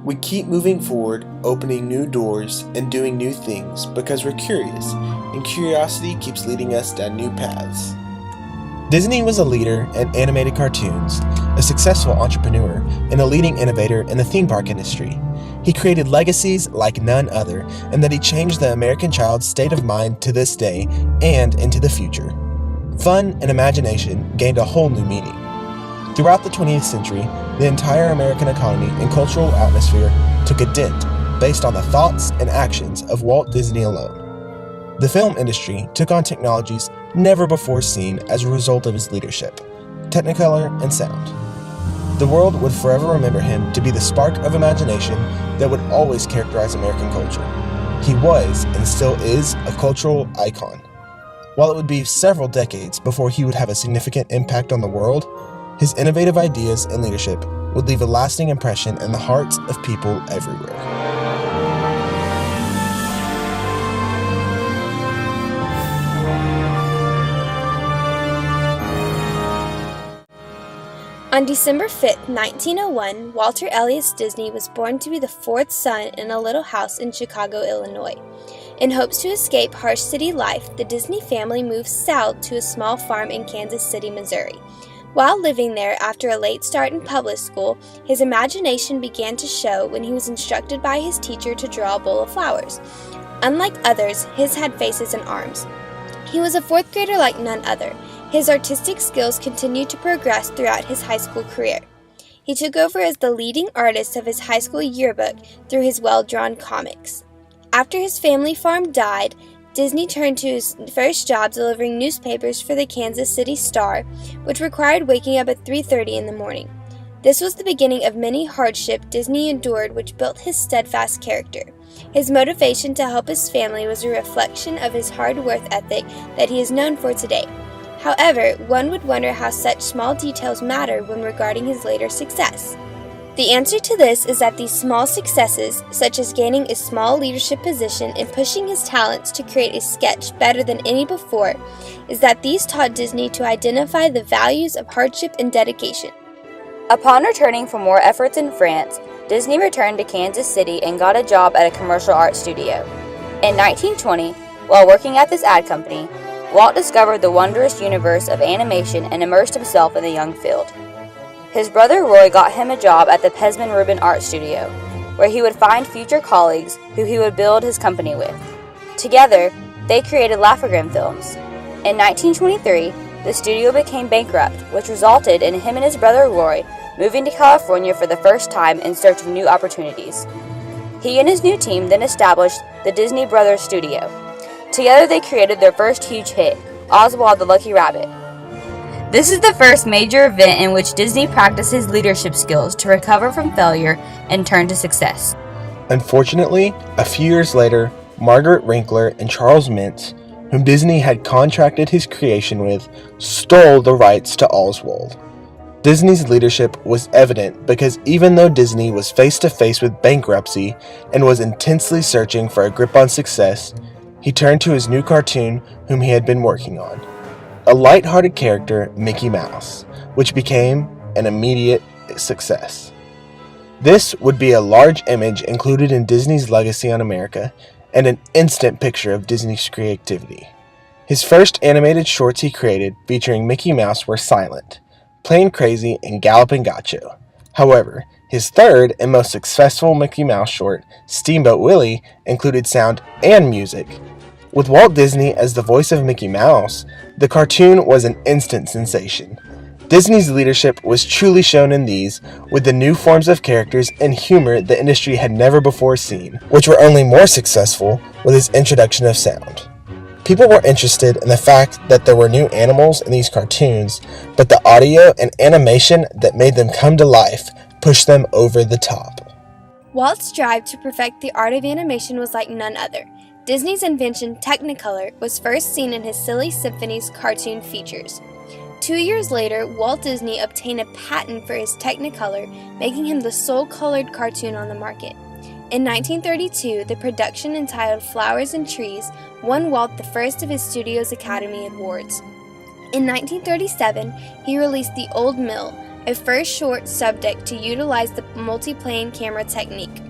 We keep moving forward, opening new doors, and doing new things because we're curious, and curiosity keeps leading us down new paths. Disney was a leader in animated cartoons, a successful entrepreneur, and a leading innovator in the theme park industry. He created legacies like none other, and that he changed the American child's state of mind to this day and into the future. Fun and imagination gained a whole new meaning. Throughout the 20th century, the entire American economy and cultural atmosphere took a dent based on the thoughts and actions of Walt Disney alone. The film industry took on technologies never before seen as a result of his leadership, Technicolor and sound. The world would forever remember him to be the spark of imagination that would always characterize American culture. He was, and still is, a cultural icon. While it would be several decades before he would have a significant impact on the world, his innovative ideas and leadership would leave a lasting impression in the hearts of people everywhere. On December 5, 1901, Walter Elias Disney was born to be the fourth son in a little house in Chicago, Illinois. In hopes to escape harsh city life, the Disney family moved south to a small farm in Kansas City, Missouri. While living there after a late start in public school, his imagination began to show when he was instructed by his teacher to draw a bowl of flowers. Unlike others, his had faces and arms. He was a fourth grader like none other. His artistic skills continued to progress throughout his high school career. He took over as the leading artist of his high school yearbook through his well-drawn comics. After his family farm died, Disney turned to his first job delivering newspapers for the Kansas City Star, which required waking up at 3:30 in the morning. This was the beginning of many hardships Disney endured, which built his steadfast character. His motivation to help his family was a reflection of his hard work ethic that he is known for today. However, one would wonder how such small details matter when regarding his later success. The answer to this is that these small successes, such as gaining a small leadership position and pushing his talents to create a sketch better than any before, is that these taught Disney to identify the values of hardship and dedication. Upon returning for more efforts in France, Disney returned to Kansas City and got a job at a commercial art studio. In 1920, while working at this ad company, Walt discovered the wondrous universe of animation and immersed himself in the young field. His brother Roy got him a job at the Pesman Rubin Art Studio, where he would find future colleagues who he would build his company with. Together, they created Laugh-O-Gram films. In 1923, the studio became bankrupt, which resulted in him and his brother Roy moving to California for the first time in search of new opportunities. He and his new team then established the Disney Brothers Studio. Together they created their first huge hit, Oswald the Lucky Rabbit. This is the first major event in which Disney practiced his leadership skills to recover from failure and turn to success. Unfortunately, a few years later, Margaret Winkler and Charles Mintz, whom Disney had contracted his creation with, stole the rights to Oswald. Disney's leadership was evident because even though Disney was face to face with bankruptcy and was intensely searching for a grip on success, he turned to his new cartoon whom he had been working on, a light-hearted character, Mickey Mouse, which became an immediate success. This would be a large image included in Disney's legacy on America and an instant picture of Disney's creativity. His first animated shorts he created featuring Mickey Mouse were silent, Plain Crazy, and Gallopin' Gotcho. However, his third and most successful Mickey Mouse short, Steamboat Willie, included sound and music. With Walt Disney as the voice of Mickey Mouse, the cartoon was an instant sensation. Disney's leadership was truly shown in these, with the new forms of characters and humor the industry had never before seen, which were only more successful with his introduction of sound. People were interested in the fact that there were new animals in these cartoons, but the audio and animation that made them come to life pushed them over the top. Walt's drive to perfect the art of animation was like none other. Disney's invention, Technicolor, was first seen in his Silly Symphonies cartoon features. 2 years later, Walt Disney obtained a patent for his Technicolor, making him the sole colored cartoon on the market. In 1932, the production entitled Flowers and Trees won Walt the first of his studio's Academy Awards. In 1937, he released The Old Mill, a first short subject to utilize the multiplane camera technique.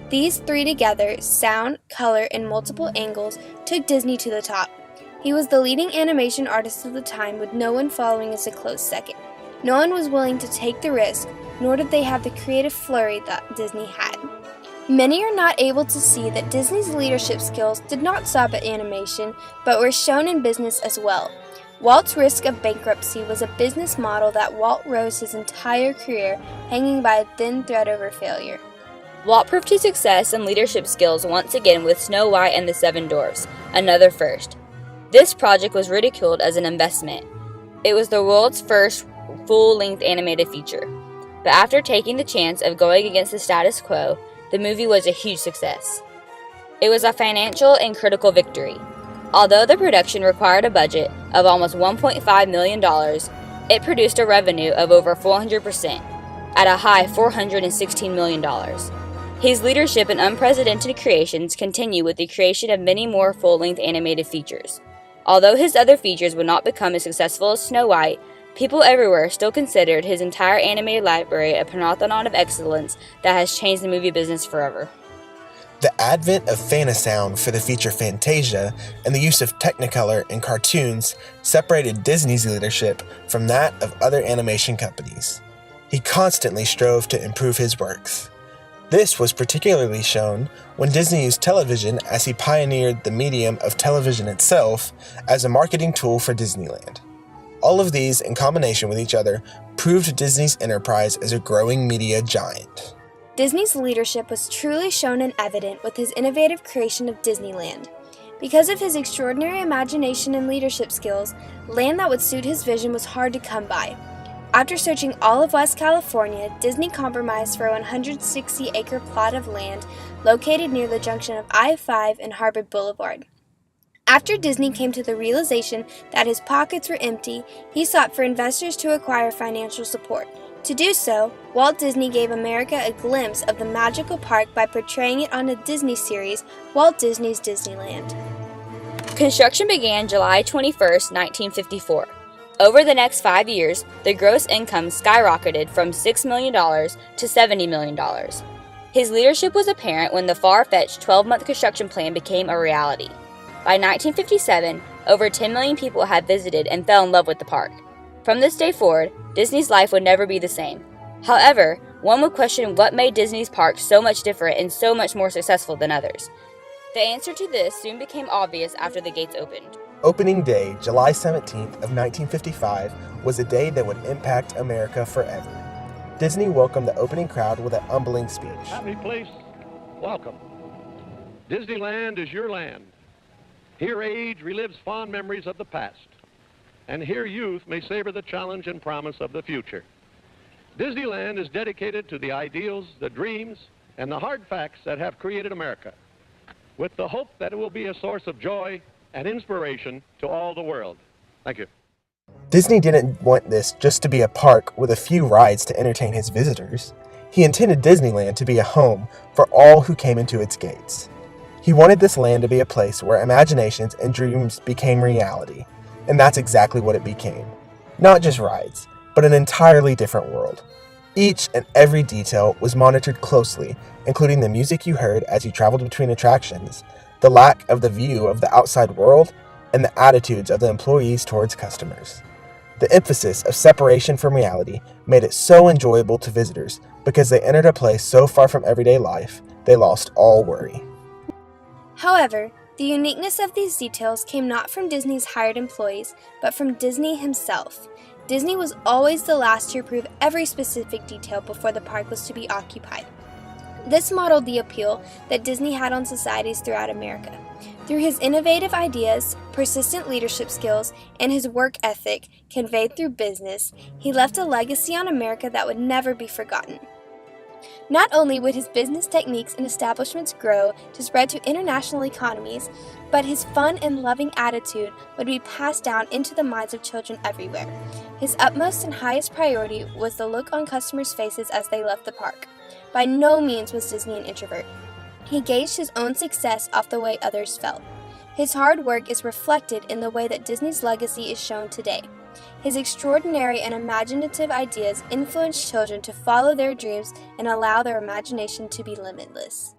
These three together, sound, color, and multiple angles, took Disney to the top. He was the leading animation artist of the time, with no one following as a close second. No one was willing to take the risk, nor did they have the creative flurry that Disney had. Many are not able to see that Disney's leadership skills did not stop at animation, but were shown in business as well. Walt's risk of bankruptcy was a business model that Walt rose his entire career hanging by a thin thread over failure. Walt proved his success and leadership skills once again with Snow White and the Seven Dwarfs, another first. This project was ridiculed as an investment. It was the world's first full-length animated feature. But after taking the chance of going against the status quo, the movie was a huge success. It was a financial and critical victory. Although the production required a budget of almost $1.5 million, it produced a revenue of over 400%, at a high $416 million. His leadership and unprecedented creations continue with the creation of many more full-length animated features. Although his other features would not become as successful as Snow White, people everywhere still considered his entire animated library a pantheon of excellence that has changed the movie business forever. The advent of Fanasound for the feature Fantasia and the use of Technicolor in cartoons separated Disney's leadership from that of other animation companies. He constantly strove to improve his works. This was particularly shown when Disney used television as he pioneered the medium of television itself as a marketing tool for Disneyland. All of these, in combination with each other, proved Disney's enterprise as a growing media giant. Disney's leadership was truly shown and evident with his innovative creation of Disneyland. Because of his extraordinary imagination and leadership skills, land that would suit his vision was hard to come by. After searching all of West California, Disney compromised for a 160-acre plot of land located near the junction of I-5 and Harvard Boulevard. After Disney came to the realization that his pockets were empty, he sought for investors to acquire financial support. To do so, Walt Disney gave America a glimpse of the magical park by portraying it on a Disney series, Walt Disney's Disneyland. Construction began July 21, 1954. Over the next 5 years, the gross income skyrocketed from $6 million to $70 million. His leadership was apparent when the far-fetched 12-month construction plan became a reality. By 1957, over 10 million people had visited and fell in love with the park. From this day forward, Disney's life would never be the same. However, one would question what made Disney's parks so much different and so much more successful than others. The answer to this soon became obvious after the gates opened. Opening day, July 17th of 1955, was a day that would impact America forever. Disney welcomed the opening crowd with an humbling speech. Happy place, welcome. Disneyland is your land. Here age relives fond memories of the past, and here youth may savor the challenge and promise of the future. Disneyland is dedicated to the ideals, the dreams, and the hard facts that have created America, with the hope that it will be a source of joy and inspiration to all the world. Thank you. Disney didn't want this just to be a park with a few rides to entertain his visitors. He intended Disneyland to be a home for all who came into its gates. He wanted this land to be a place where imaginations and dreams became reality, and that's exactly what it became. Not just rides, but an entirely different world. Each and every detail was monitored closely, including the music you heard as you traveled between attractions, the lack of the view of the outside world, and the attitudes of the employees towards customers. The emphasis of separation from reality made it so enjoyable to visitors because they entered a place so far from everyday life, they lost all worry. However, the uniqueness of these details came not from Disney's hired employees, but from Disney himself. Disney was always the last to approve every specific detail before the park was to be occupied. This modeled the appeal that Disney had on societies throughout America. Through his innovative ideas, persistent leadership skills, and his work ethic conveyed through business, he left a legacy on America that would never be forgotten. Not only would his business techniques and establishments grow to spread to international economies, but his fun and loving attitude would be passed down into the minds of children everywhere. His utmost and highest priority was the look on customers' faces as they left the park. By no means was Disney an introvert. He gauged his own success off the way others felt. His hard work is reflected in the way that Disney's legacy is shown today. His extraordinary and imaginative ideas influence children to follow their dreams and allow their imagination to be limitless.